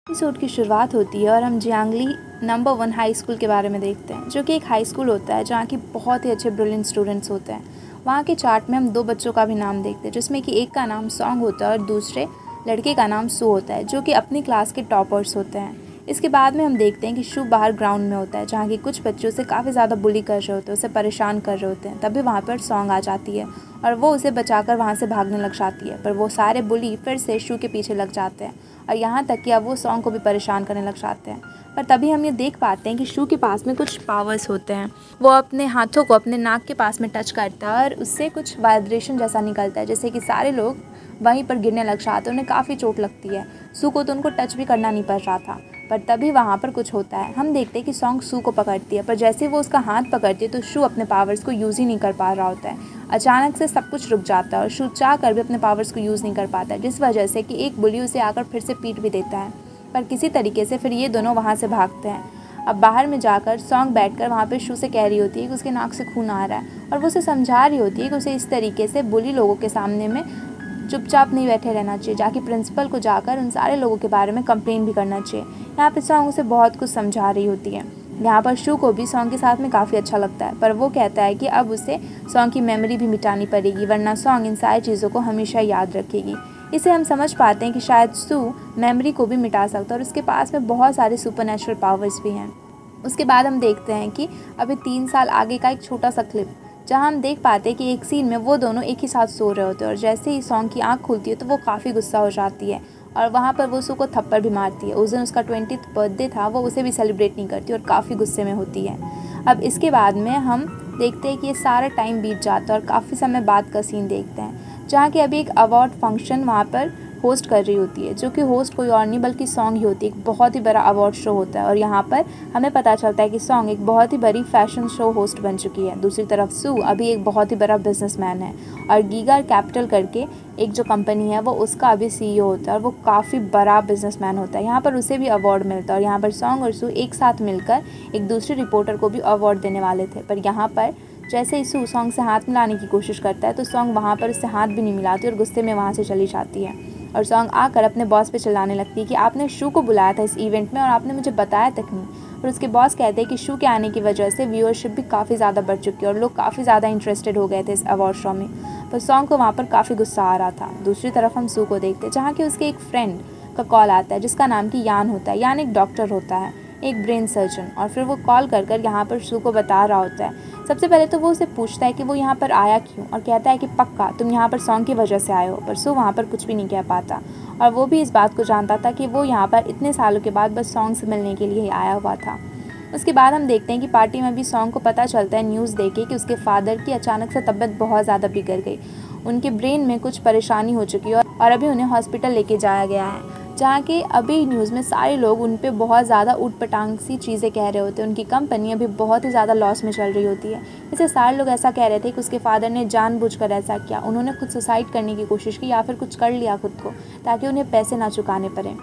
Episode की शुरुआत होती है और हम जियांगली नंबर 1 हाई स्कूल के बारे में देखते हैं, जो कि एक हाई स्कूल होता है जहाँ की बहुत ही अच्छे ब्रिलियंट स्टूडेंट्स होते हैं। वहाँ के चार्ट में हम 2 बच्चों का भी नाम देखते हैं, जिसमें कि एक का नाम सॉन्ग होता है और दूसरे लड़के का नाम सू होता है, जो कि अपनी क्लास के टॉपर्स होते हैं। इसके बाद में हम देखते हैं कि शू बाहर ग्राउंड में होता है, जहाँ के कुछ बच्चों से काफ़ी ज़्यादा बुली कर रहे होते हैं, उसे परेशान कर रहे होते हैं। तभी वहाँ पर सॉन्ग आ जाती है और वो उसे बचाकर वहाँ से भागने लग जाती है, पर वो सारे बुली फिर से शू के पीछे लग जाते हैं और यहाँ तक कि अब वो सॉन्ग को भी परेशान करने लग जाते हैं। पर तभी हम ये देख पाते हैं कि शू के पास में कुछ पावर्स होते हैं। वो अपने हाथों को अपने नाक के पास में टच करता है और उससे कुछ वाइब्रेशन जैसा निकलता है, जैसे कि सारे लोग वहीं पर गिरने लग जाते हैं। उन्हें काफ़ी चोट लगती है। शू को तो उनको टच भी करना नहीं पड़ रहा था, पर तभी वहाँ पर कुछ होता है। हम देखते हैं कि सॉन्ग शू को पकड़ती है, पर जैसे ही वो उसका हाथ पकड़ती है तो शू अपने पावर्स को यूज़ ही नहीं कर पा रहा होता है। अचानक से सब कुछ रुक जाता है और शू चाह कर भी अपने पावर्स को यूज़ नहीं कर पाता है, जिस वजह से कि एक बुली उसे आकर फिर से पीट भी देता है। पर किसी तरीके से फिर ये दोनों वहाँ से भागते हैं। अब बाहर में जाकर सॉन्ग बैठकर वहाँ पे शू से कह रही होती है कि उसके नाक से खून आ रहा है और वो उसे समझा रही होती है कि उसे इस तरीके से बुली लोगों के सामने में चुपचाप नहीं बैठे रहना चाहिए, जाके प्रिंसिपल को जाकर उन सारे लोगों के बारे में कंप्लेन भी करना चाहिए। यहाँ पे सॉन्ग उसे बहुत कुछ समझा रही होती है। यहाँ पर शू को भी सॉन्ग के साथ में काफ़ी अच्छा लगता है, पर वो कहता है कि अब उसे सॉन्ग की मेमोरी भी मिटानी पड़ेगी, वरना सॉन्ग इन सारी चीज़ों को हमेशा याद रखेगी। इसे हम समझ पाते हैं कि शायद शू मेमोरी को भी मिटा सकता है और उसके पास में बहुत सारे सुपरनेचुरल पावर्स भी हैं। उसके बाद हम देखते हैं कि अभी 3 साल आगे का एक छोटा सा क्लिप, जहाँ हम देख पाते हैं कि एक सीन में वो दोनों एक ही साथ सो रहे होते हैं और जैसे ही सॉन्ग की आँख खुलती है तो वो काफ़ी गुस्सा हो जाती है और वहाँ पर वो शू को थप्पड़ भी मारती है। उस दिन उसका 20th बर्थडे था, वो उसे भी सेलिब्रेट नहीं करती और काफ़ी गुस्से में होती है। अब इसके बाद में हम देखते हैं कि ये सारा टाइम बीत जाता है और काफ़ी समय बाद का सीन देखते हैं, जहाँ कि अभी एक अवार्ड फंक्शन वहाँ पर होस्ट कर रही होती है, जो कि होस्ट कोई और नहीं बल्कि सॉन्ग ही होती है। एक बहुत ही बड़ा अवार्ड शो होता है और यहाँ पर हमें पता चलता है कि सॉन्ग एक बहुत ही बड़ी फैशन शो होस्ट बन चुकी है। दूसरी तरफ सू अभी एक बहुत ही बड़ा बिजनेसमैन है और गीगा कैपिटल करके एक जो कंपनी है वो उसका अभी CEO होता है और वो काफ़ी बड़ा बिजनेसमैन होता है। यहाँ पर उसे भी अवार्ड मिलता है और यहाँ पर सॉन्ग और सू एक साथ मिलकर एक दूसरे रिपोर्टर को भी अवार्ड देने वाले थे, पर यहाँ पर जैसे ही सू सॉन्ग से हाथ मिलाने की कोशिश करता है तो सॉन्ग वहाँ पर उससे हाथ भी नहीं मिलाती और गुस्से में वहाँ से चली जाती है और सॉन्ग आकर अपने बॉस पे चिल्लाने लगती है कि आपने शू को बुलाया था इस इवेंट में और आपने मुझे बताया तक नहीं। और उसके बॉस कहते हैं कि शू के आने की वजह से व्यूअरशिप भी काफ़ी ज़्यादा बढ़ चुकी है और लोग काफ़ी ज़्यादा इंटरेस्टेड हो गए थे इस अवार्ड शो में, पर सॉन्ग को वहाँ पर काफ़ी गुस्सा आ रहा था। दूसरी तरफ हम सू को देखते हैं, जहाँ कि उसके एक फ्रेंड का कॉल आता है जिसका नाम कि यान होता है। यान एक डॉक्टर होता है, एक ब्रेन सर्जन, और फिर वो कॉल कर कर यहाँ पर शू को बता रहा होता है। सबसे पहले तो वो उसे पूछता है कि वो यहाँ पर आया क्यों और कहता है कि पक्का तुम यहाँ पर सॉन्ग की वजह से आए हो, पर सू वहाँ पर कुछ भी नहीं कह पाता और वो भी इस बात को जानता था कि वो यहाँ पर इतने सालों के बाद बस सॉन्ग से मिलने के लिए ही आया हुआ था। उसके बाद हम देखते हैं कि पार्टी में भी सॉन्ग को पता चलता है न्यूज़ देके कि उसके फादर की अचानक से तबीयत बहुत ज़्यादा बिगड़ गई। उनके ब्रेन में कुछ परेशानी हो चुकी है और अभी उन्हें हॉस्पिटल लेके जाया गया है, जहाँ के अभी न्यूज़ में सारे लोग उन पे बहुत ज़्यादा ऊट-पटांग सी चीज़ें कह रहे होते हैं। उनकी कंपनी अभी बहुत ही ज़्यादा लॉस में चल रही होती है। इससे सारे लोग ऐसा कह रहे थे कि उसके फादर ने जानबूझकर ऐसा किया, उन्होंने खुद सुसाइड करने की कोशिश की या फिर कुछ कर लिया खुद को, ताकि उन्हें पैसे ना चुकाने पड़े।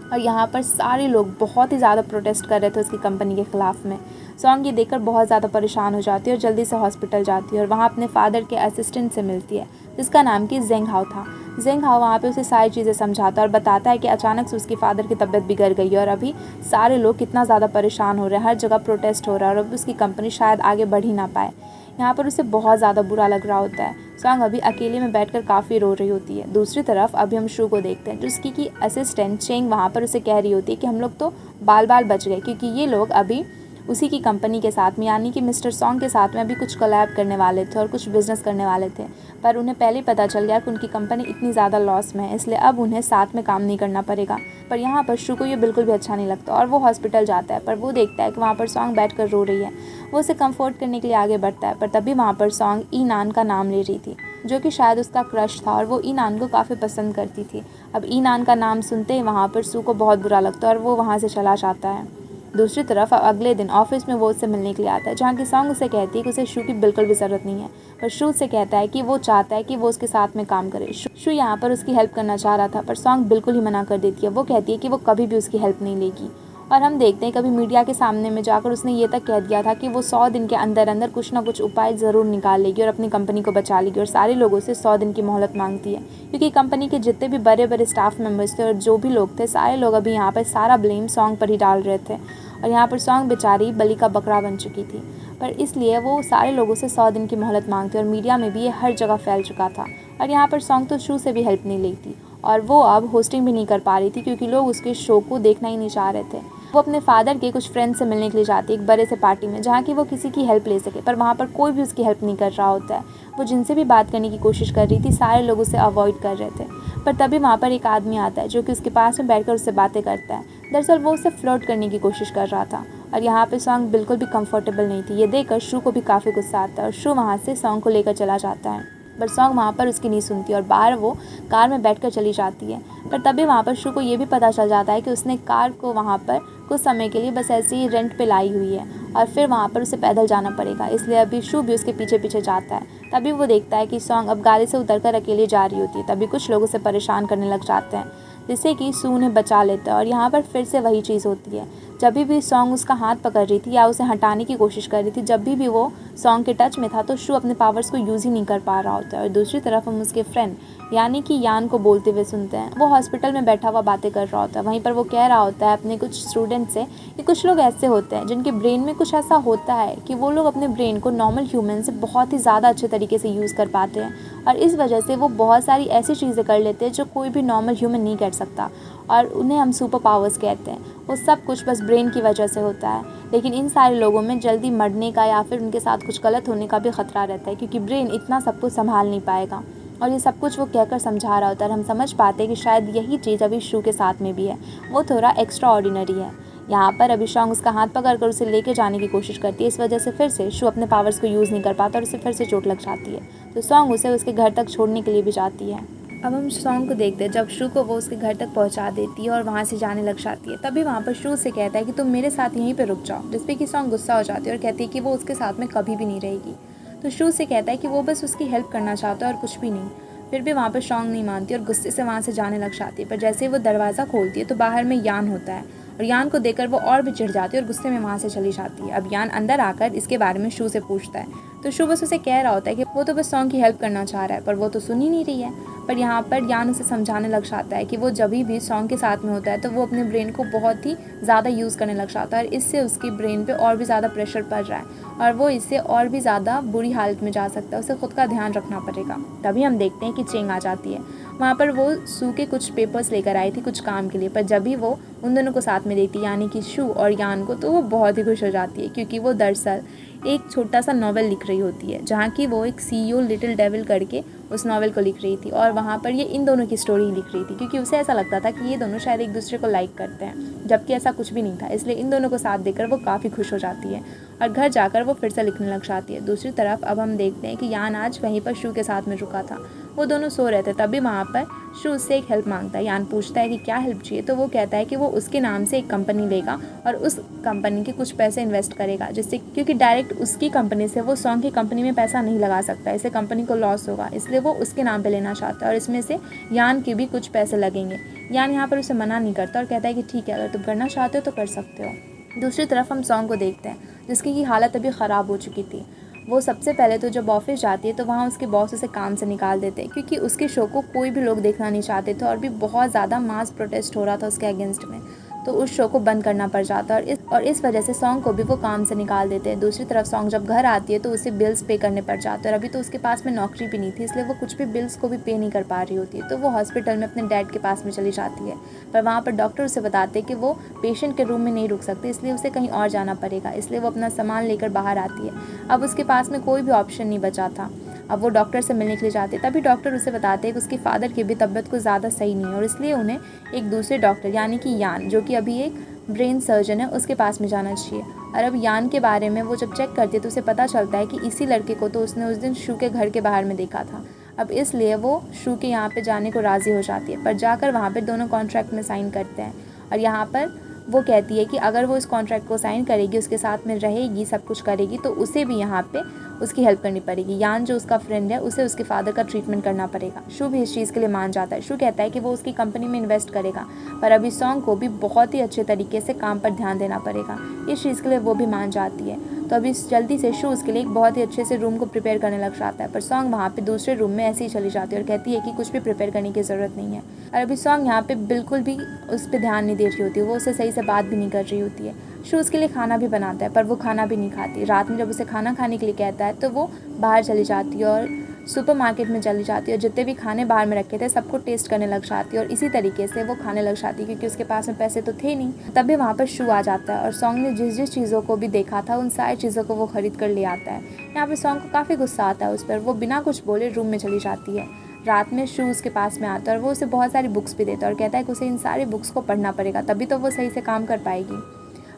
और यहाँ पर सारे लोग बहुत ही ज़्यादा प्रोटेस्ट कर रहे थे उसकी कंपनी के ख़िलाफ़ में। सॉन्ग ये देखकर बहुत ज़्यादा परेशान हो जाती है और जल्दी से हॉस्पिटल जाती है और वहाँ अपने फादर के असिस्टेंट से मिलती है, जिसका नाम कि जेंग हाओ था। जेंग हाओ वहाँ पे उसे सारी चीज़ें समझाता है और बताता है कि अचानक से उसके फादर की तबीयत बिगड़ गई है और अभी सारे लोग कितना ज़्यादा परेशान हो रहे हैं, हर जगह प्रोटेस्ट हो रहा है और अब उसकी कंपनी शायद आगे बढ़ ही ना पाए। यहाँ पर उसे बहुत ज़्यादा बुरा लग रहा होता है। सॉन्ग अभी अकेले में बैठकर काफ़ी रो रही होती है। दूसरी तरफ अभी हम शू को देखते हैं, जिसकी कि असिस्टेंट चेंग वहाँ पर उसे कह रही होती है कि हम लोग तो बाल बाल बच गए, क्योंकि ये लोग अभी उसी की कंपनी के साथ में यानी कि मिस्टर सॉन्ग के साथ में अभी कुछ कोलैब करने वाले थे और कुछ बिज़नेस करने वाले थे, पर उन्हें पहले ही पता चल गया कि उनकी कंपनी इतनी ज़्यादा लॉस में है, इसलिए अब उन्हें साथ में काम नहीं करना पड़ेगा। पर यहाँ पर शू को ये बिल्कुल भी अच्छा नहीं लगता और वो हॉस्पिटल जाता है, पर वो देखता है कि वहाँ पर सॉन्ग बैठ कर रो रही है। वो उसे कम्फर्ट करने के लिए आगे बढ़ता है, पर तभी वहाँ पर सॉन्ग ई नान का नाम ले रही थी, जो कि शायद उसका क्रश था और वो ई नान को काफ़ी पसंद करती थी। अब ई नान का नाम सुनते ही वहाँ पर शू को बहुत बुरा लगता है और वो वहाँ से चला जाता है। दूसरी तरफ अगले दिन ऑफिस में वो उससे मिलने के लिए आता है, जहाँ की सॉन्ग उसे कहती है कि उसे शू की बिल्कुल भी ज़रूरत नहीं है, पर शू से कहता है कि वो चाहता है कि वो उसके साथ में काम करे। शू यहाँ पर उसकी हेल्प करना चाह रहा था, पर सॉन्ग बिल्कुल ही मना कर देती है। वो कहती है कि वो कभी भी उसकी हेल्प नहीं लेगी और हम देखते हैं कभी मीडिया के सामने में जाकर उसने ये तक कह दिया था कि वो 100 दिन के अंदर अंदर कुछ ना कुछ उपाय ज़रूर निकाल लेगी और अपनी कंपनी को बचा लेगी, और सारे लोगों से 100 दिन की मोहलत मांगती है, क्योंकि कंपनी के जितने भी बड़े बड़े स्टाफ मेंबर्स थे और जो भी लोग थे, सारे लोग अभी यहाँ पर सारा ब्लेम सॉन्ग पर ही डाल रहे थे। और यहाँ पर सॉन्ग बेचारी बलि का बकरा बन चुकी थी, पर इसलिए वो सारे लोगों से 100 दिन की मोहलत मांगती, और मीडिया में भी ये हर जगह फैल चुका था। और यहाँ पर सॉन्ग तो शू से भी हेल्प नहीं ली थी, और वो अब होस्टिंग भी नहीं कर पा रही थी, क्योंकि लोग उसके शो को देखना ही नहीं चाह रहे थे। वो अपने फादर के कुछ फ्रेंड्स से मिलने के लिए जाती है एक बड़े से पार्टी में, जहाँ की वो किसी की हेल्प ले सके, पर वहाँ पर कोई भी उसकी हेल्प नहीं कर रहा होता है। वो जिनसे भी बात करने की कोशिश कर रही थी, सारे लोग उसे अवॉइड कर रहे थे। पर तभी वहाँ पर एक आदमी आता है जो कि उसके पास में बैठकर उससे बातें करता है। दरअसल वो उससे फ्लर्ट करने की कोशिश कर रहा था, और यहाँ पे सॉन्ग बिल्कुल भी कंफर्टेबल नहीं थी। ये देखकर शू को भी काफ़ी गुस्सा आता है, और शू वहाँ से सॉन्ग को लेकर चला जाता है, पर सॉन्ग वहाँ पर उसकी नहीं सुनती और बाहर वो कार में बैठकर चली जाती है। पर तभी वहाँ पर शू को ये भी पता चल जाता है कि उसने कार को वहाँ पर कुछ समय के लिए बस ऐसे ही रेंट पे लाई हुई है, और फिर वहाँ पर उसे पैदल जाना पड़ेगा, इसलिए अभी शू भी उसके पीछे पीछे जाता है। तभी वो देखता है कि सॉन्ग अब गाड़ी से उतरकर अकेले जा रही होती है। तभी कुछ लोग उसे परेशान करने लग जाते हैं, जिससे कि शू उन्हें बचा लेता है। और यहाँ पर फिर से वही चीज़ होती है, जब भी सॉन्ग उसका हाथ पकड़ रही थी या उसे हटाने की कोशिश कर रही थी, जब भी वो सॉन्ग के टच में था, तो शू अपने पावर्स को यूज़ ही नहीं कर पा रहा होता है। और दूसरी तरफ हम उसके फ्रेंड यानी कि यान को बोलते हुए सुनते हैं। वो हॉस्पिटल में बैठा हुआ बातें कर रहा होता है, वहीं पर वो कह रहा होता है अपने कुछ स्टूडेंट से कि कुछ लोग ऐसे होते हैं जिनके ब्रेन में कुछ ऐसा होता है कि वो लोग अपने ब्रेन को नॉर्मल ह्यूमन से बहुत ही ज़्यादा अच्छे तरीके से यूज़ कर पाते हैं, और इस वजह से वो बहुत सारी ऐसी चीज़ें कर लेते हैं जो कोई भी नॉर्मल ह्यूमन नहीं कर सकता, और उन्हें हम सुपर पावर्स कहते हैं। वो सब कुछ बस ब्रेन की वजह से होता है, लेकिन इन सारे लोगों में जल्दी मरने का या फिर उनके साथ कुछ गलत होने का भी खतरा रहता है, क्योंकि ब्रेन इतना सब कुछ संभाल नहीं पाएगा। और ये सब कुछ वो कहकर समझा रहा होता है, और हम समझ पाते हैं कि शायद यही चीज़ अभी शू के साथ में भी है। वो थोड़ा एक्स्ट्रा ऑर्डिनरी है। यहाँ पर अभी सॉन्ग उसका हाथ पकड़कर उसे लेके जाने की कोशिश करती है, इस वजह से फिर से शू अपने पावर्स को यूज़ नहीं कर पाता और उसे फिर से चोट लग जाती है। तो सॉन्ग उसे उसके घर तक छोड़ने के लिए भी जाती है। अब हम सॉन्ग को देखते हैं जब शू को वो उसके घर तक पहुंचा देती है और वहाँ से जाने लग जाती है। तभी वहाँ पर शू से कहता है कि तुम मेरे साथ यहीं पे रुक जाओ, जिसपे कि सॉन्ग गुस्सा हो जाती है और कहती है कि वो उसके साथ में कभी भी नहीं रहेगी। तो शू से कहता है कि वो बस उसकी हेल्प करना चाहता है और कुछ भी नहीं। फिर भी वहाँ पर सॉन्ग नहीं मानती और गुस्से से वहाँ से जाने लग जाती है। पर जैसे ही वो दरवाज़ा खोलती है तो बाहर में यान होता है, और यान को देखकर वो और भी चिढ़ जाती है और गुस्से में वहाँ से चली जाती है। अब यान अंदर आकर इसके बारे में शू से पूछता है, तो शू बस उसे कह रहा होता है कि वो तो बस सॉन्ग की हेल्प करना चाह रहा है, पर वो तो सुन ही नहीं रही है। पर यहाँ पर यान उसे समझाने लग जाता है कि वो जब भी सॉन्ग के साथ में होता है तो वो अपने ब्रेन को बहुत ही ज़्यादा यूज़ करने लग जाता है, और इससे उसकी ब्रेन पे और भी ज़्यादा प्रेशर पड़ रहा है और वो इससे और भी ज़्यादा बुरी हालत में जा सकता है। उसे खुद का ध्यान रखना पड़ेगा। तभी हम देखते हैं कि चेंग आ जाती है। वहाँ पर वो शू के कुछ पेपर्स लेकर आई थी कुछ काम के लिए, पर जब भी वो उन दोनों को साथ में देखती यानी कि शू और यान को, तो वो बहुत ही खुश हो जाती है, क्योंकि वो दरअसल एक छोटा सा नॉवेल लिख रही होती है, जहाँ की वो एक CEO लिटिल डेविल करके उस नॉवेल को लिख रही थी, और वहाँ पर ये इन दोनों की स्टोरी लिख रही थी, क्योंकि उसे ऐसा लगता था कि ये दोनों शायद एक दूसरे को लाइक करते हैं, जबकि ऐसा कुछ भी नहीं था। इसलिए इन दोनों को साथ देकर वो काफ़ी खुश हो जाती है और घर जाकर वो फिर से लिखने लग जाती है। दूसरी तरफ अब हम देखते हैं कि यान आज वहीं पर शू के साथ में रुका था। वो दोनों सो रहे थे। तभी वहाँ पर शू उससे एक हेल्प मांगता है। यान पूछता है कि क्या हेल्प चाहिए, तो वो कहता है कि वो उसके नाम से एक कंपनी लेगा और उस कंपनी के कुछ पैसे इन्वेस्ट करेगा, जिससे क्योंकि डायरेक्ट उसकी कंपनी से वो सॉन्ग की कंपनी में पैसा नहीं लगा सकता, इससे कंपनी को लॉस होगा, इसलिए वो उसके नाम पे लेना चाहता है और इसमें से यान के भी कुछ पैसे लगेंगे। यान यहाँ पर उसे मना नहीं करता और कहता है कि ठीक है, अगर तुम करना चाहते हो तो कर सकते हो। दूसरी तरफ हम सॉन्ग को देखते हैं, जिसकी की हालत अभी ख़राब हो चुकी थी। वो सबसे पहले तो जब ऑफिस जाती है तो वहाँ उसके बॉस उसे काम से निकाल देते हैं, क्योंकि उसके शो को कोई भी लोग देखना नहीं चाहते थे और भी बहुत ज़्यादा मास प्रोटेस्ट हो रहा था उसके अगेंस्ट में, तो उस शो को बंद करना पड़ जाता है और इस वजह से सॉन्ग को भी वो काम से निकाल देते हैं। दूसरी तरफ सॉन्ग जब घर आती है तो उसे बिल्स पे करने पड़ जाते हैं और अभी तो उसके पास में नौकरी भी नहीं थी, इसलिए वो कुछ भी बिल्स को भी पे नहीं कर पा रही होती है। तो वो हॉस्पिटल में अपने डैड के पास में चली जाती है, पर वहाँ पर डॉक्टर उसे बताते हैं कि वो पेशेंट के रूम में नहीं रुक सकती, इसलिए उसे कहीं और जाना पड़ेगा। इसलिए वो अपना सामान लेकर बाहर आती है। अब उसके पास में कोई भी ऑप्शन नहीं बचा था। अब वो डॉक्टर से मिलने के लिए जाते, तभी डॉक्टर उसे बताते हैं कि उसके फादर की भी तबीयत कुछ ज़्यादा सही नहीं है और इसलिए उन्हें एक दूसरे डॉक्टर यानी कि यान, जो कि अभी एक ब्रेन सर्जन है, उसके पास में जाना चाहिए। और अब यान के बारे में वो जब चेक करती है तो उसे पता चलता है कि इसी लड़के को तो उसने उस दिन शू के घर के बाहर में देखा था। अब इसलिए वो शू के यहाँ पे जाने को राज़ी हो जाती है, पर जाकर वहाँ पे दोनों कॉन्ट्रैक्ट में साइन करते हैं और यहाँ पर वो कहती है कि अगर वो इस कॉन्ट्रैक्ट को साइन करेगी, उसके साथ में रहेगी, सब कुछ करेगी, तो उसे भी यहाँ पे उसकी हेल्प करनी पड़ेगी। यान जो उसका फ्रेंड है, उसे उसके फादर का ट्रीटमेंट करना पड़ेगा। शू भी इस चीज़ के लिए मान जाता है। शू कहता है कि वो उसकी कंपनी में इन्वेस्ट करेगा, पर अभी सॉन्ग को भी बहुत ही अच्छे तरीके से काम पर ध्यान देना पड़ेगा। इस चीज़ के लिए वो भी मान जाती है। तो अभी जल्दी से शू उसके लिए एक बहुत ही अच्छे से रूम को प्रिपेयर करने लग जाता है, पर सॉन्ग वहाँ पे दूसरे रूम में ऐसे ही चली जाती है और कहती है कि कुछ भी प्रिपेयर करने की ज़रूरत नहीं है। और अभी सॉन्ग यहाँ पे बिल्कुल भी उस पर ध्यान नहीं दे रही होती है, वो उससे सही से बात भी नहीं कर रही होती है। शू उसके लिए खाना भी बनाता है, पर वो खाना भी नहीं खाती। रात में जब उसे खाना खाने के लिए कहता है तो वो बाहर चली जाती है और सुपरमार्केट में चली जाती है और जितने भी खाने बाहर में रखे थे सबको टेस्ट करने लग जाती है और इसी तरीके से वो खाने लग जाती है, क्योंकि उसके पास में पैसे तो थे नहीं। तभी वहाँ पर शू आ जाता है और सॉन्ग ने जिस जिस चीज़ों को भी देखा था उन सारी चीज़ों को वो खरीद कर ले आता है। यहाँ पर सॉन्ग को काफ़ी गुस्सा आता है उस पर। वो बिना कुछ बोले रूम में चली जाती है। रात में शू उसके पास में आता है और वो उसे बहुत सारी बुक्स भी देता है और कहता है कि उसे इन सारी बुक्स को पढ़ना पड़ेगा, तभी तो वो सही से काम कर पाएगी।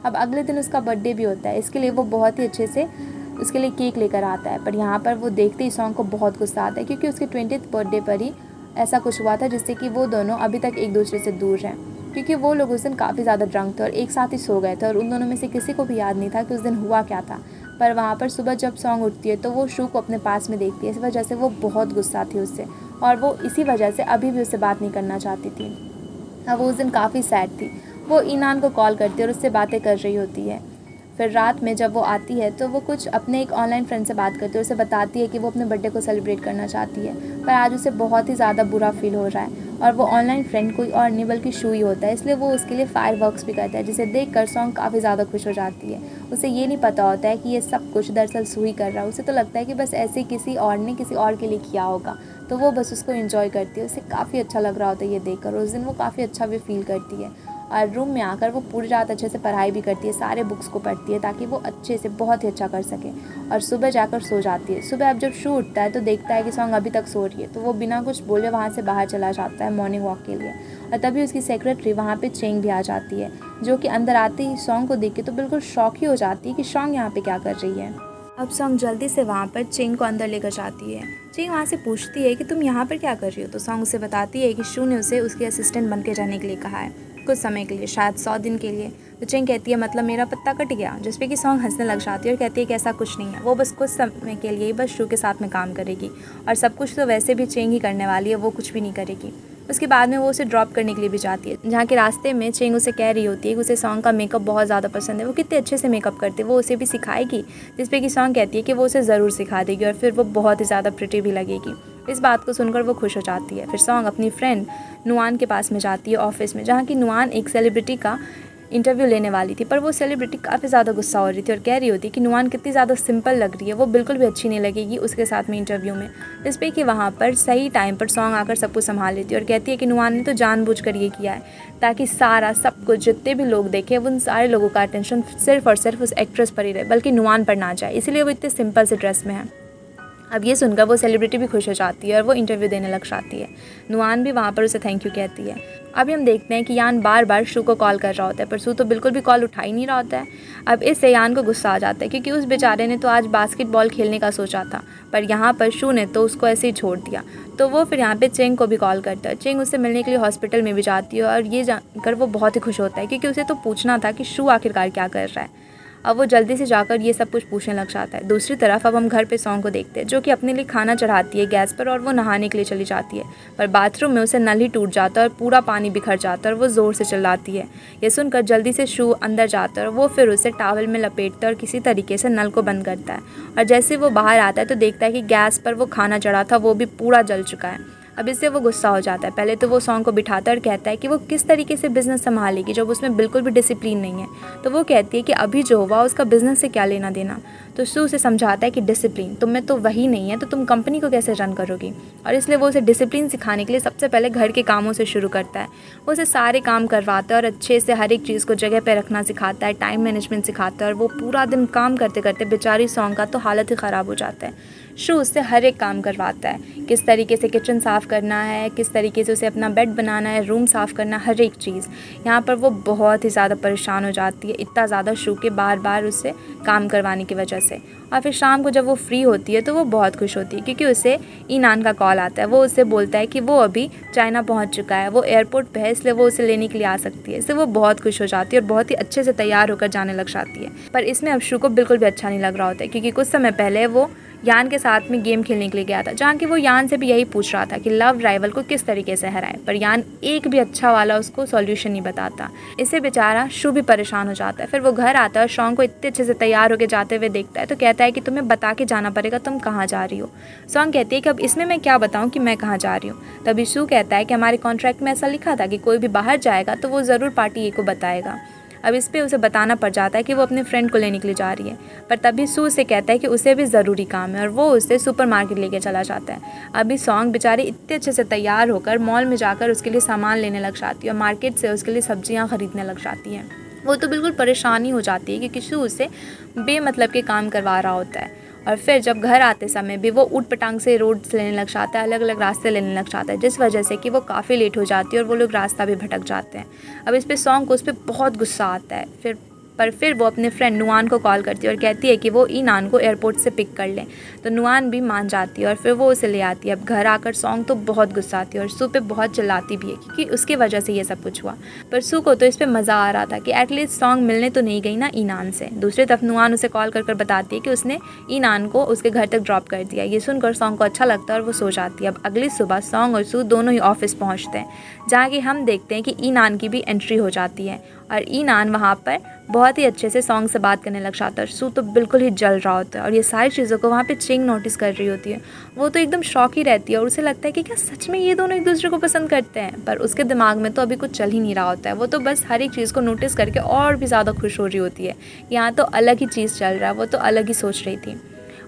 अब अगले दिन उसका बर्थडे भी होता है, इसके लिए वो बहुत ही अच्छे से उसके लिए केक लेकर आता है। पर यहाँ पर वो देखते ही सॉन्ग को बहुत गुस्सा आता है, क्योंकि उसके 20th बर्थडे पर ही ऐसा कुछ हुआ था जिससे कि वो दोनों अभी तक एक दूसरे से दूर हैं, क्योंकि वो लोग उस दिन काफ़ी ज़्यादा ड्रंक थे और एक साथ ही सो गए थे और उन दोनों में से किसी को भी याद नहीं था कि उस दिन हुआ क्या था। पर वहाँ पर सुबह जब सॉन्ग उठती है तो वो शू को अपने पास में देखती है। इस वजह से वो बहुत गुस्सा थी उससे और वो इसी वजह से अभी भी उससे बात नहीं करना चाहती थी। अब वो उस दिन काफ़ी सैड थी। वो ईनान को कॉल करती है और उससे बातें कर रही होती है। फिर रात में जब वो आती है तो वो कुछ अपने एक ऑनलाइन फ्रेंड से बात करती है, उसे बताती है कि वो अपने बर्थडे को सेलिब्रेट करना चाहती है, पर आज उसे बहुत ही ज़्यादा बुरा फील हो रहा है। और वो ऑनलाइन फ्रेंड कोई और नहीं बल्कि शू ही होता है, इसलिए वो उसके लिए फायरवर्क्स भी करता है, जिसे देखकर सॉन्ग काफ़ी ज़्यादा खुश हो जाती है। उसे ये नहीं पता होता है कि ये सब कुछ दरअसल शू ही कर रहा है। उसे तो लगता है कि बस ऐसे किसी और ने किसी और के लिए किया होगा, तो वो बस उसको एंजॉय करती है। उसे काफ़ी अच्छा लग रहा होता है ये देखकर। उस दिन वो काफ़ी अच्छा भी फील करती है और रूम में आकर वो पूरी रात अच्छे से पढ़ाई भी करती है, सारे बुक्स को पढ़ती है ताकि वो अच्छे से बहुत ही अच्छा कर सके और सुबह जाकर सो जाती है। सुबह अब जब शू उठता है तो देखता है कि सॉन्ग अभी तक सो रही है, तो वो बिना कुछ बोले वहाँ से बाहर चला जाता है मॉर्निंग वॉक के लिए। और तभी उसकी सेक्रेटरी वहाँ पे चेंग भी आ जाती है, जो कि अंदर आते ही सॉन्ग को देख के तो बिल्कुल शॉक ही हो जाती है कि सॉन्ग यहाँ पे क्या कर रही है। अब सॉन्ग जल्दी से वहाँ पर चेंग को अंदर लेकर जाती है। चेंग वहाँ से पूछती है कि तुम यहाँ पर क्या कर रही हो, तो सॉन्ग उसे बताती है कि शू ने उसे उसके असिस्टेंट बन के रहने के लिए कहा है, कुछ समय के लिए, शायद 100 दिन के लिए। तो चेंग कहती है मतलब मेरा पत्ता कट गया, जिस पे कि सॉन्ग हंसने लग जाती है और कहती है कि ऐसा कुछ नहीं है, वो बस कुछ समय के लिए ही बस शू के साथ में काम करेगी और सब कुछ तो वैसे भी चेंग ही करने वाली है, वो कुछ भी नहीं करेगी। उसके बाद में वो उसे ड्रॉप करने के लिए भी जाती है, जहाँ के रास्ते में चेंग उसे कह रही होती है कि उसे सॉन्ग का मेकअप बहुत ज़्यादा पसंद है, वो कितने अच्छे से मेकअप करते हैं, वो उसे भी सिखाएगी। जिस पे कि सॉन्ग कहती है कि वो उसे ज़रूर सिखा देगी और फिर वो बहुत ही ज़्यादा प्रिटी भी लगेगी। इस बात को सुनकर वो खुश हो जाती है। फिर सॉन्ग अपनी फ्रेंड नुआन के पास में जाती है ऑफिस में, जहाँ की नुआन एक सेलिब्रिटी का इंटरव्यू लेने वाली थी, पर वो सेलिब्रिटी काफ़ी ज़्यादा गुस्सा हो रही थी और कह रही होती कि नुआन कितनी ज़्यादा सिंपल लग रही है, वो बिल्कुल भी अच्छी नहीं लगेगी उसके साथ में इंटरव्यू में। जिस पे कि वहाँ पर सही टाइम पर सॉन्ग आकर सब कुछ संभाल लेती है और कहती है कि नुआन ने तो जानबूझकर ये किया है ताकि सारा सब कुछ जितने भी लोग देखें उन सारे लोगों का अटेंशन सिर्फ और सिर्फ उस एक्ट्रेस पर ही रहे, बल्कि नुआन पर ना जाए, इसीलिए वो इतने सिंपल से ड्रेस में है। अब ये सुनकर वो सेलिब्रिटी भी खुश हो जाती है और वो इंटरव्यू देने लग जाती है। नुआन भी वहाँ पर उसे थैंक यू कहती है। अभी हम देखते हैं कि यान बार बार शू को कॉल कर रहा होता है, पर शू तो बिल्कुल भी कॉल उठा ही नहीं रहा होता है। अब इससे यान को गुस्सा आ जाता है, क्योंकि उस बेचारे ने तो आज बास्केटबॉल खेलने का सोचा था, पर यहाँ पर शू ने तो उसको ऐसे ही छोड़ दिया। तो वो फिर यहाँ पे चेंग को भी कॉल करता है। चेंग उससे मिलने के लिए हॉस्पिटल में भी जाती है और ये जानकर वो बहुत ही खुश होता है, क्योंकि उसे तो पूछना था कि शू आखिरकार क्या कर रहा है। अब वो जल्दी से जाकर ये सब कुछ पूछने लग जाता है। दूसरी तरफ अब हम घर पे सॉन्ग को देखते हैं, जो कि अपने लिए खाना चढ़ाती है गैस पर और वो नहाने के लिए चली जाती है, पर बाथरूम में उसे नल ही टूट जाता है और पूरा पानी बिखर जाता है और वो ज़ोर से चिल्लाती है। ये सुनकर जल्दी से शू अंदर जाता है और वो फिर उसे टॉवल में लपेटता है और किसी तरीके से नल को बंद करता है। और जैसे वो बाहर आता है तो देखता है कि गैस पर वो खाना चढ़ा था वो भी पूरा जल चुका है। अब इससे वो गुस्सा हो जाता है। पहले तो वो सॉन्ग को बिठाता है और कहता है कि वो किस तरीके से बिज़नेस संभालेगी जब उसमें बिल्कुल भी डिसिप्लिन नहीं है। तो वो कहती है कि अभी जो हुआ उसका बिज़नेस से क्या लेना देना। तो शू उसे समझाता है कि डिसिप्लिन तुम में तो वही नहीं है, तो तुम कंपनी को कैसे रन करोगी। और इसलिए वो उसे डिसिप्लिन सिखाने के लिए सबसे पहले घर के कामों से शुरू करता है। वो उसे सारे काम करवाता है और अच्छे से हर एक चीज़ को जगह पर रखना सिखाता है, टाइम मैनेजमेंट सिखाता है। और वो पूरा दिन काम करते करते बेचारी सॉन्ग का तो हालत ही ख़राब हो जाता है। शू उससे हर एक काम करवाता है, किस तरीके से किचन साफ़ करना है, किस तरीके से उसे अपना बेड बनाना है, रूम साफ़ करना, हर एक चीज़। यहाँ पर वो बहुत ही ज़्यादा परेशान हो जाती है, इतना ज़्यादा शू के बार बार उससे काम करवाने की वजह से। और फिर शाम को जब वो फ्री होती है तो वो बहुत खुश होती है, क्योंकि उसे ईनान का कॉल आता है। वो उससे बोलता है कि वो अभी चाइना पहुंच चुका है, वो एयरपोर्ट पे है, इसलिए वो उसे लेने के लिए आ सकती है। इससे वो बहुत खुश हो जाती है और बहुत ही अच्छे से तैयार होकर जाने लग जाती है। पर इसमें अब शू को बिल्कुल भी अच्छा नहीं लग रहा होता है, क्योंकि कुछ समय पहले वो यान के साथ में गेम खेलने के लिए गया था, जहाँ कि वो यान से भी यही पूछ रहा था कि लव राइवल को किस तरीके से हराए, पर यान एक भी अच्छा वाला उसको सॉल्यूशन नहीं बताता। इससे बेचारा शू भी परेशान हो जाता है। फिर वो घर आता है और शॉन्ग को इतने अच्छे से तैयार होकर जाते हुए देखता है, तो कहता है कि तुम्हें बता के जाना पड़ेगा तुम कहाँ जा रही हो। सॉन्ग कहती है कि अब इसमें मैं क्या बताऊँ कि मैं कहाँ जा रही हूँ। तभी शू कहता है कि हमारे कॉन्ट्रैक्ट में ऐसा लिखा था कि कोई भी बाहर जाएगा तो वो ज़रूर पार्टी ए को बताएगा। अब इस पे उसे बताना पड़ जाता है कि वो अपने फ्रेंड को लेने के लिए जा रही है, पर तभी सू उसे कहता है कि उसे भी ज़रूरी काम है और वो उसे सुपरमार्केट लेके चला जाता है। अभी सॉन्ग बेचारी इतने अच्छे से तैयार होकर मॉल में जाकर उसके लिए सामान लेने लग जाती है और मार्केट से उसके लिए सब्जियाँ ख़रीदने लग जाती हैं। वो तो बिल्कुल परेशानी हो जाती है, क्योंकि शू उसे बेमतलब के काम करवा रहा होता है। और फिर जब घर आते समय भी वो ऊट पटांग से रोड्स लेने लग जाता है, अलग अलग रास्ते लेने लग जाता है, जिस वजह से कि वो काफ़ी लेट हो जाती है और वो लोग रास्ता भी भटक जाते हैं। अब इस पे सॉन्ग को उस पर बहुत गुस्सा आता है। फिर वो अपने फ्रेंड नुआन को कॉल करती है और कहती है कि वो ईनान को एयरपोर्ट से पिक कर लें। तो नुआन भी मान जाती है और फिर वो उसे ले आती है। अब घर आकर सॉन्ग तो बहुत गुस्सा आती है और सू पे बहुत चिल्लाती भी है, क्योंकि उसकी वजह से ये सब कुछ हुआ। पर सू को तो इस पर मज़ा आ रहा था कि एटलीस्ट सॉन्ग मिलने तो नहीं गई ना ईनान से। दूसरी तरफ नुआन उसे कॉल कर बताती है कि उसने ईनान को उसके घर तक ड्रॉप कर दिया। ये सुनकर सॉन्ग को अच्छा लगता है और वो सो जाती है। अब अगली सुबह सॉन्ग और सू दोनों ही ऑफिस पहुँचते हैं, जहाँ कि हम देखते हैं कि ईनान की भी एंट्री हो जाती है और ईनान वहाँ पर बहुत ही अच्छे से सॉन्ग से बात करने लग जाता है। सू तो बिल्कुल ही जल रहा होता है और ये सारी चीज़ों को वहाँ पे चिंग नोटिस कर रही होती है। वो तो एकदम शॉक ही रहती है और उसे लगता है कि क्या सच में ये दोनों एक दूसरे को पसंद करते हैं, पर उसके दिमाग में तो अभी कुछ चल ही नहीं रहा होता है। वो तो बस हर एक चीज़ को नोटिस करके और भी ज़्यादा खुश हो रही होती है। यहाँ तो अलग ही चीज़ चल रहा है, वो तो अलग ही सोच रही थी।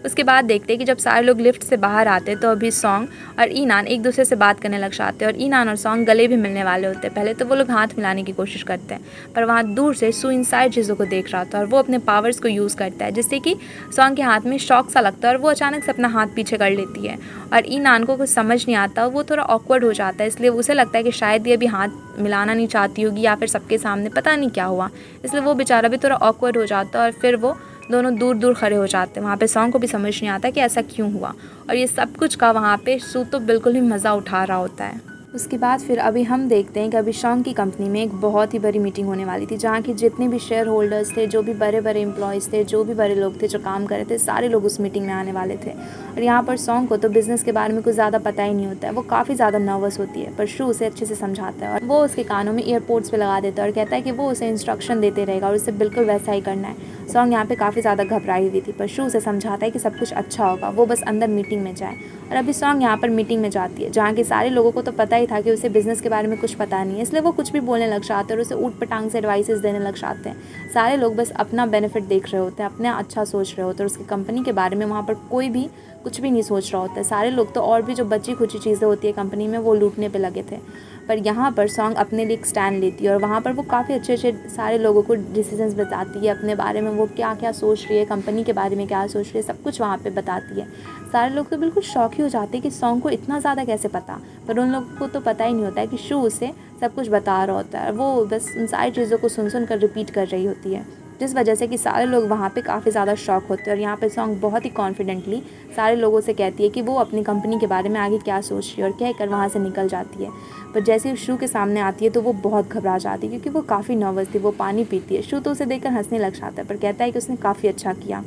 उसके बाद देखते हैं कि जब सारे लोग लिफ्ट से बाहर आते हैं तो अभी सॉन्ग और ईनान एक दूसरे से बात करने लग जाते हैं और ईनान और सॉन्ग गले भी मिलने वाले होते हैं। पहले तो वो लोग हाथ मिलाने की कोशिश करते हैं, पर वहाँ दूर से सू इन सारी चीज़ों को देख रहा था और वो अपने पावर्स को यूज़ करता है, जिससे कि सॉन्ग के हाथ में शॉक सा लगता है और वो अचानक से अपना हाथ पीछे कर लेती है। और ईनान को कुछ समझ नहीं आता, वो थोड़ा ऑकवर्ड हो जाता है, इसलिए उसे लगता है कि शायद ये अभी हाथ मिलाना नहीं चाहती होगी या फिर सबके सामने पता नहीं क्या हुआ, इसलिए वो बेचारा भी थोड़ा ऑकवर्ड हो जाता है और फिर वो दोनों दूर दूर खड़े हो जाते हैं। वहाँ पे सॉन्ग को भी समझ नहीं आता कि ऐसा क्यों हुआ, और ये सब कुछ का वहाँ पे सू तो बिल्कुल ही मज़ा उठा रहा होता है। उसके बाद फिर अभी हम देखते हैं कि अभी सॉन्ग की कंपनी में एक बहुत ही बड़ी मीटिंग होने वाली थी, जहाँ के जितने भी शेयर होल्डर्स थे, जो भी बड़े बड़े एम्प्लॉयज़ थे, जो भी बड़े लोग थे जो काम कर रहे थे, सारे लोग उस मीटिंग में आने वाले थे। और यहाँ पर सॉन्ग को तो बिज़नेस के बारे में कुछ ज़्यादा पता ही नहीं होता है, वो काफ़ी ज़्यादा नर्वस होती है, पर शू उसे अच्छे से समझाता है और वो उसके कानों में ईयरपोड्स पे लगा देता है और कहता है कि वो उसे इंस्ट्रक्शन देते रहेगा और उसे बिल्कुल वैसा ही करना है। सॉन्ग यहाँ पे काफ़ी ज़्यादा घबराई हुई थी, पर शू उसे समझाता है कि सब कुछ अच्छा होगा, वो बस अंदर मीटिंग में जाए। और अभी सॉन्ग यहाँ पर मीटिंग में जाती है, जहाँ के सारे लोगों को तो पता ही था कि उसे बिज़नेस के बारे में कुछ पता नहीं है, इसलिए वो कुछ भी बोलने लग जाते हैं और उसे ऊट पटांग से एडवाइसेस देने लग जाते हैं। सारे लोग बस अपना बेनिफिट देख रहे होते हैं, अपना अच्छा सोच रहे होते हैं, और उसकी कंपनी के बारे में वहाँ पर कोई भी कुछ भी नहीं सोच रहा होता है। सारे लोग तो और भी जो बची खुची चीज़ें होती है कंपनी में वो लूटने पे लगे थे। पर यहाँ पर सॉन्ग अपने लिए एक स्टैंड लेती है और वहाँ पर वो काफ़ी अच्छे अच्छे सारे लोगों को डिसीजंस बताती है अपने बारे में, वो क्या क्या सोच रही है, कंपनी के बारे में क्या सोच रही है, सब कुछ वहाँ पे बताती है। सारे लोग तो बिल्कुल शॉक ही हो जाते हैं कि सॉन्ग को इतना ज़्यादा कैसे पता, पर उन लोगों को तो पता ही नहीं होता है कि शू उसे सब कुछ बता रहा होता है, वो बस उन सारी चीज़ों को सुन कर रिपीट कर रही होती है, जिस वजह से कि सारे लोग वहाँ पे काफ़ी ज़्यादा शॉक होते हैं। और यहाँ पे सॉन्ग बहुत ही कॉन्फिडेंटली सारे लोगों से कहती है कि वो अपनी कंपनी के बारे में आगे क्या सोच रही है और कहकर वहाँ से निकल जाती है। पर जैसे ही शू के सामने आती है तो वो बहुत घबरा जाती है, क्योंकि वो काफ़ी नर्वस थी। वो पानी पीती है, शू तो उसे देखकर हंसने लग जाता है, पर कहता है कि उसने काफ़ी अच्छा किया।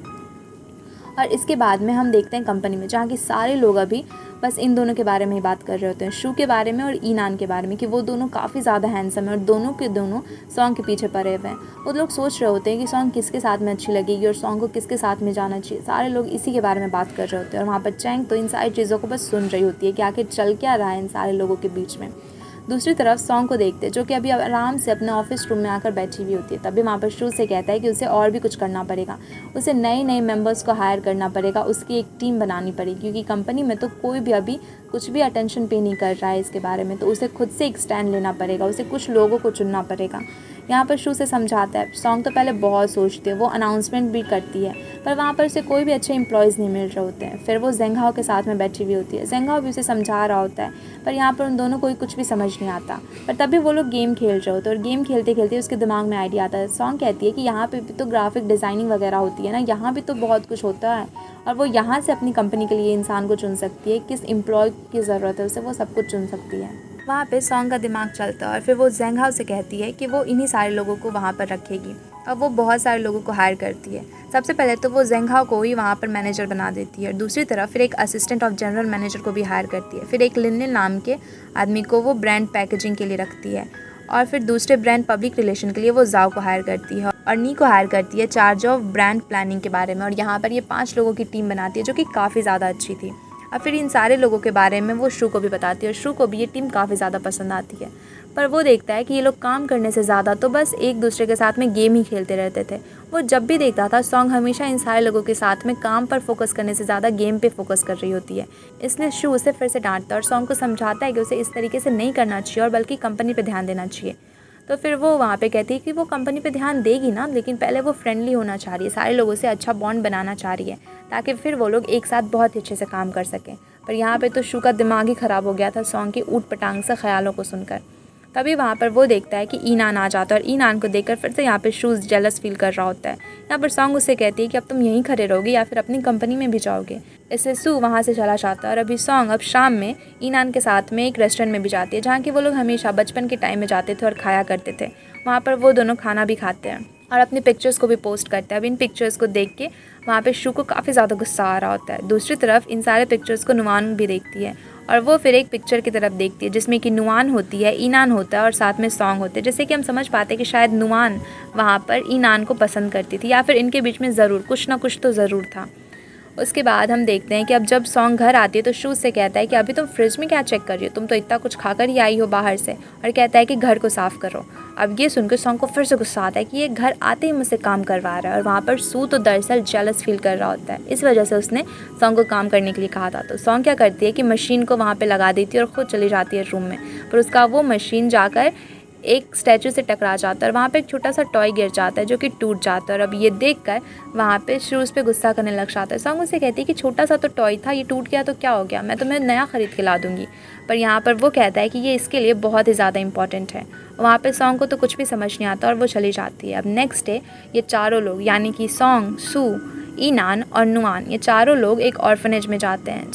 और इसके बाद में हम देखते हैं कंपनी में, जहाँ के सारे लोग अभी बस इन दोनों के बारे में ही बात कर रहे होते हैं, शू के बारे में और ईनान के बारे में, कि वो दोनों काफ़ी ज़्यादा हैंडसम है और दोनों के दोनों सॉन्ग के पीछे पड़े हुए हैं। वो लोग सोच रहे होते हैं कि सॉन्ग किसके साथ में अच्छी लगेगी और सॉन्ग को किसके साथ में जाना चाहिए। सारे लोग इसी के बारे में बात कर रहे होते हैं और वहाँ पर चैंग तो इन सारी चीज़ों को बस सुन रही होती है कि आखिर चल क्या रहा है इन सारे लोगों के बीच में। दूसरी तरफ सॉन्ग को देखते हैं, जो कि अभी आराम से अपने ऑफिस रूम में आकर बैठी हुई होती है। तभी वहाँ पर शू से कहता है कि उसे और भी कुछ करना पड़ेगा, उसे नए नए मेंबर्स को हायर करना पड़ेगा, उसकी एक टीम बनानी पड़ेगी, क्योंकि कंपनी में तो कोई भी अभी कुछ भी अटेंशन पे नहीं कर रहा है इसके बारे में, तो उसे खुद से एक स्टैंड लेना पड़ेगा, उसे कुछ लोगों को चुनना पड़ेगा। यहाँ पर शू से समझाता है। सॉन्ग तो पहले बहुत सोचती है, वो अनाउंसमेंट भी करती है, पर वहाँ पर उसे कोई भी अच्छे एम्प्लॉयज़ नहीं मिल रहे होते हैं। फिर वो जेंगहाओ के साथ में बैठी हुई होती है, जेंगहाओ भी उसे समझा रहा होता है, पर यहाँ पर उन दोनों को कुछ भी समझ नहीं आता। पर तभी वो लोग गेम खेल रहे होते हैं और गेम खेलते खेलते उसके दिमाग में आइडिया आता है। सॉन्ग कहती है कि यहाँ पे भी तो ग्राफिक डिज़ाइनिंग वगैरह होती है ना, यहाँ भी तो बहुत कुछ होता है, और वो यहाँ से अपनी कंपनी के लिए इंसान को चुन सकती है, किस एम्प्लॉय की ज़रूरत है उसे वो सब कुछ चुन सकती है। वहाँ पे सॉन्ग का दिमाग चलता है और फिर वो जेंगहाओ से कहती है कि वो इन्हीं सारे लोगों को वहाँ पर रखेगी, और वो बहुत सारे लोगों को हायर करती है। सबसे पहले तो वो जेंगहाओ को ही वहाँ पर मैनेजर बना देती है, और दूसरी तरफ फिर एक असिस्टेंट ऑफ जनरल मैनेजर को भी हायर करती है। फिर एक लिनलिन नाम के आदमी को वो ब्रांड पैकेजिंग के लिए रखती है, और फिर दूसरे ब्रांड पब्लिक रिलेशन के लिए वो जाओ को हायर करती है, और नी को हायर करती है चार्ज ऑफ ब्रांड प्लानिंग के बारे में। और यहाँ पर ये 5 लोगों की टीम बनाती है जो कि काफ़ी ज़्यादा अच्छी थी। और फिर इन सारे लोगों के बारे में वो शू को भी बताती है, और शू को भी ये टीम काफ़ी ज़्यादा पसंद आती है। पर वो देखता है कि ये लोग काम करने से ज़्यादा तो बस एक दूसरे के साथ में गेम ही खेलते रहते थे। वो जब भी देखता था सॉन्ग हमेशा इन सारे लोगों के साथ में काम पर फोकस करने से ज़्यादा गेम पे फोकस कर रही होती है। इसलिए शू उसे फिर से डांटता है और सॉन्ग को समझाता है कि उसे इस तरीके से नहीं करना चाहिए और बल्कि कंपनी पर ध्यान देना चाहिए। तो फिर वो वहाँ पे कहती है कि वो कंपनी पे ध्यान देगी ना, लेकिन पहले वो फ्रेंडली होना चाह रही है, सारे लोगों से अच्छा बॉन्ड बनाना चाह रही है, ताकि फिर वो लोग एक साथ बहुत अच्छे से काम कर सकें। पर यहाँ पे तो शू का दिमाग ही ख़राब हो गया था सॉन्ग की ऊट पटांग से ख्यालों को सुनकर। तभी वहाँ पर वो देखता है कि ईनान आ जाता है, और ईनान को देखकर फिर से यहाँ पे शूज़ जेलस फील कर रहा होता है। यहाँ पर सॉन्ग उसे कहती है कि अब तुम यहीं खड़े रहोगे या फिर अपनी कंपनी में भी जाओगे। इससे सू वहाँ से चला जाता है, और अभी सॉन्ग अब शाम में ईनान के साथ में एक रेस्टोरेंट में भी जाती है, जहाँ कि वो लोग हमेशा बचपन के टाइम में जाते थे और खाया करते थे। वहाँ पर वो दोनों खाना भी खाते हैं और अपनी पिक्चर्स को भी पोस्ट करते हैं। अब इन पिक्चर्स को देख के वहाँ पे शू को काफ़ी ज़्यादा गुस्सा आ रहा होता है। दूसरी तरफ इन सारे पिक्चर्स को नुआन भी देखती है, और वो फिर एक पिक्चर की तरफ देखती है जिसमें कि नुआन होती है, ईनान होता है और साथ में सॉन्ग होते हैं। जैसे कि हम समझ पाते हैं कि शायद नुआन वहाँ पर ईनान को पसंद करती थी, या फिर इनके बीच में ज़रूर कुछ ना कुछ तो ज़रूर था। उसके बाद हम देखते हैं कि अब जब सॉन्ग घर आती है तो शू से कहता है कि अभी तुम फ्रिज में क्या चेक कर रही हो, तुम तो इतना कुछ खाकर ही आई हो बाहर से, और कहता है कि घर को साफ़ करो। अब ये सुनकर सॉन्ग को फिर से गुस्सा आता है कि ये घर आते ही मुझसे काम करवा रहा है, और वहाँ पर सू तो दरअसल जेलस फील कर रहा होता है, इस वजह से उसने सॉन्ग को काम करने के लिए कहा था। तो सॉन्ग क्या करती है कि मशीन को वहाँ पर लगा देती है और ख़ुद चली जाती है रूम में, पर उसका वो मशीन जाकर एक स्टैचू से टकरा जाता है, और वहाँ पे एक छोटा सा टॉय गिर जाता है जो कि टूट जाता है। और अब ये देखकर वहाँ पे शूज़ पे गुस्सा करने लग जाता है। सॉन्ग उसे कहती है कि छोटा सा तो टॉय था, ये टूट गया तो क्या हो गया, मैं तुम्हें नया ख़रीद के ला दूँगी। पर यहाँ पर वो कहता है कि ये इसके लिए बहुत ही ज़्यादा इंपॉर्टेंट है। वहाँ पे सॉन्ग को तो कुछ भी समझ नहीं आता और वो चली जाती है। अब नेक्स्ट डे ये चारों लोग यानी कि सॉन्ग, सू, ईनान और नुआन, ये चारों लोग एक ऑर्फनेज में जाते हैं,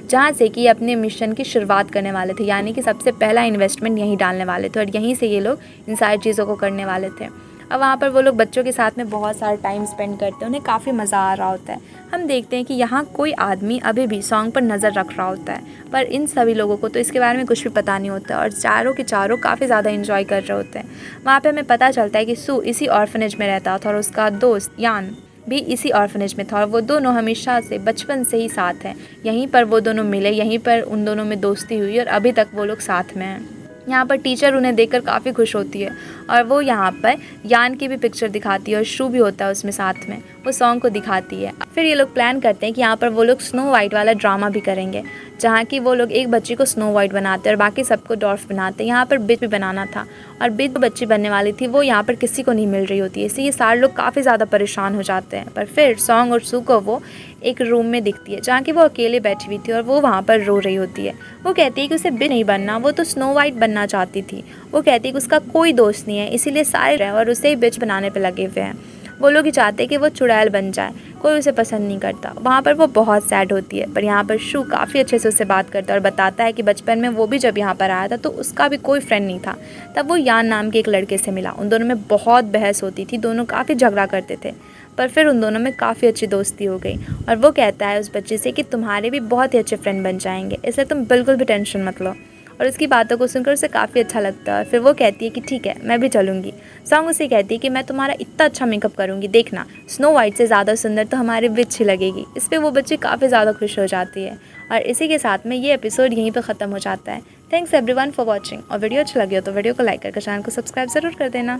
जहाँ से कि अपने मिशन की शुरुआत करने वाले थे, यानी कि सबसे पहला इन्वेस्टमेंट यहीं डालने वाले थे, और यहीं से ये लोग इन सारी चीज़ों को करने वाले थे। अब वहाँ पर वो लोग बच्चों के साथ में बहुत सारा टाइम स्पेंड करते हैं, उन्हें काफ़ी मज़ा आ रहा होता है। हम देखते हैं कि यहाँ कोई आदमी अभी भी सॉन्ग पर नज़र रख रहा होता है, पर इन सभी लोगों को तो इसके बारे में कुछ भी पता नहीं होता, और चारों के चारों काफ़ी ज़्यादा एंजॉय कर रहे होते हैं। वहाँ पर हमें पता चलता है कि सू इसी ऑर्फनेज में रहता था, और उसका दोस्त यान भी इसी ऑर्फनेज में था, और वो दोनों हमेशा से बचपन से ही साथ हैं। यहीं पर वो दोनों मिले, यहीं पर उन दोनों में दोस्ती हुई, और अभी तक वो लोग साथ में हैं। यहाँ पर टीचर उन्हें देखकर काफ़ी खुश होती है, और वो यहाँ पर यान की भी पिक्चर दिखाती है, और शू भी होता है उसमें साथ में, वो सॉन्ग को दिखाती है। फिर ये लोग प्लान करते हैं कि यहाँ पर वो लोग स्नो वाइट वाला ड्रामा भी करेंगे, जहाँ कि वो लोग एक बच्ची को स्नो वाइट बनाते हैं और बाकी सबको डॉर्फ बनाते हैं। यहाँ पर बिच भी बनाना था, और बिच जो बच्ची बनने वाली थी वो यहाँ पर किसी को नहीं मिल रही होती है, इसलिए ये सारे लोग काफ़ी ज़्यादा परेशान हो जाते हैं। पर फिर सॉन्ग और सू को वो एक रूम में दिखती है, जहाँ कि वो अकेले बैठी हुई थी, और वो वहाँ पर रो रही होती है। वो कहती है कि उसे बिच नहीं बनना, वो तो स्नो वाइट बनना चाहती थी। वो कहती है कि उसका कोई दोस्त नहीं है, इसीलिए सारे और उसे ही बिच बनाने पर लगे हुए हैं। वो लोग ही चाहते हैं कि वो चुड़ैल बन जाए, कोई उसे पसंद नहीं करता। वहाँ पर वो बहुत सैड होती है, पर यहाँ पर शू काफ़ी अच्छे से उससे बात करता है और बताता है कि बचपन में वो भी जब यहाँ पर आया था तो उसका भी कोई फ्रेंड नहीं था। तब वो यान नाम के एक लड़के से मिला, उन दोनों में बहुत बहस होती थी, दोनों काफ़ी झगड़ा करते थे, पर फिर उन दोनों में काफ़ी अच्छी दोस्ती हो गई। और वो कहता है उस बच्चे से कि तुम्हारे भी बहुत ही अच्छे फ्रेंड बन जाएंगे, इसलिए तुम बिल्कुल भी टेंशन मत लो। और उसकी बातों को सुनकर उसे काफ़ी अच्छा लगता है। फिर वो कहती है कि ठीक है, मैं भी चलूँगी। सॉन्ग उसे कहती है कि मैं तुम्हारा इतना अच्छा मेकअप करूँगी, देखना स्नो वाइट से ज़्यादा सुंदर तो हमारी विच ही लगेगी। इस पर वो बच्ची काफ़ी ज़्यादा खुश हो जाती है, और इसी के साथ में ये एपिसोड यहीं पर ख़त्म हो जाता है। थैंक्स एवरीवन फॉर वॉचिंग, और वीडियो अच्छा लगे हो तो वीडियो को लाइक करके चैनल को सब्सक्राइब ज़रूर कर देना।